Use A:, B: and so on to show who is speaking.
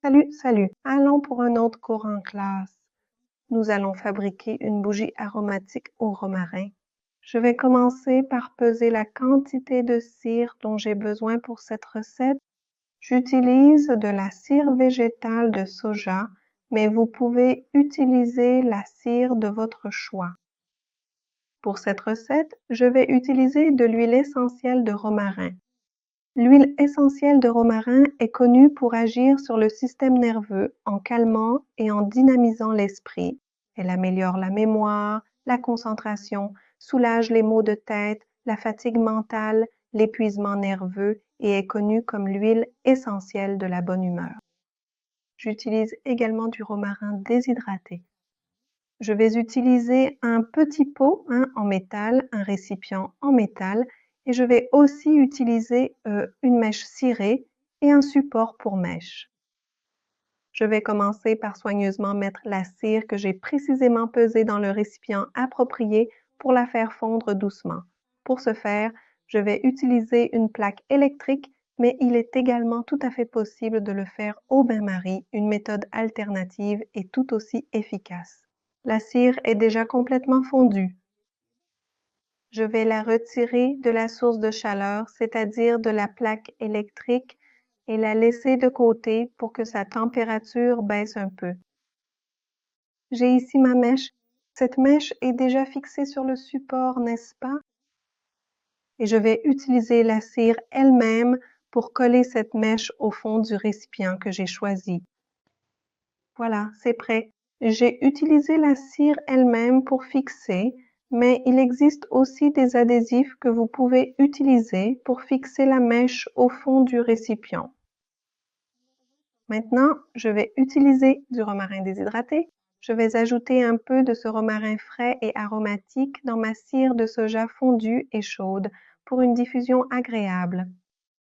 A: Salut, salut. Allons pour un autre cours en classe. Nous allons fabriquer une bougie aromatique au romarin. Je vais commencer par peser la quantité de cire dont j'ai besoin pour cette recette. J'utilise de la cire végétale de soja, mais vous pouvez utiliser la cire de votre choix. Pour cette recette, je vais utiliser de l'huile essentielle de romarin. L'huile essentielle de romarin est connue pour agir sur le système nerveux en calmant et en dynamisant l'esprit. Elle améliore la mémoire, la concentration, soulage les maux de tête, la fatigue mentale, l'épuisement nerveux et est connue comme l'huile essentielle de la bonne humeur. J'utilise également du romarin déshydraté. Je vais utiliser un petit pot en métal, un récipient en métal, et je vais aussi utiliser une mèche cirée et un support pour mèche. Je vais commencer par soigneusement mettre la cire que j'ai précisément pesée dans le récipient approprié pour la faire fondre doucement. Pour ce faire, je vais utiliser une plaque électrique, mais il est également tout à fait possible de le faire au bain-marie, une méthode alternative et tout aussi efficace. La cire est déjà complètement fondue. Je vais la retirer de la source de chaleur, c'est-à-dire de la plaque électrique, et la laisser de côté pour que sa température baisse un peu. J'ai ici ma mèche. Cette mèche est déjà fixée sur le support, n'est-ce pas? Et je vais utiliser la cire elle-même pour coller cette mèche au fond du récipient que j'ai choisi. Voilà, c'est prêt. J'ai utilisé la cire elle-même pour fixer, mais il existe aussi des adhésifs que vous pouvez utiliser pour fixer la mèche au fond du récipient. Maintenant, je vais utiliser du romarin déshydraté. Je vais ajouter un peu de ce romarin frais et aromatique dans ma cire de soja fondue et chaude pour une diffusion agréable.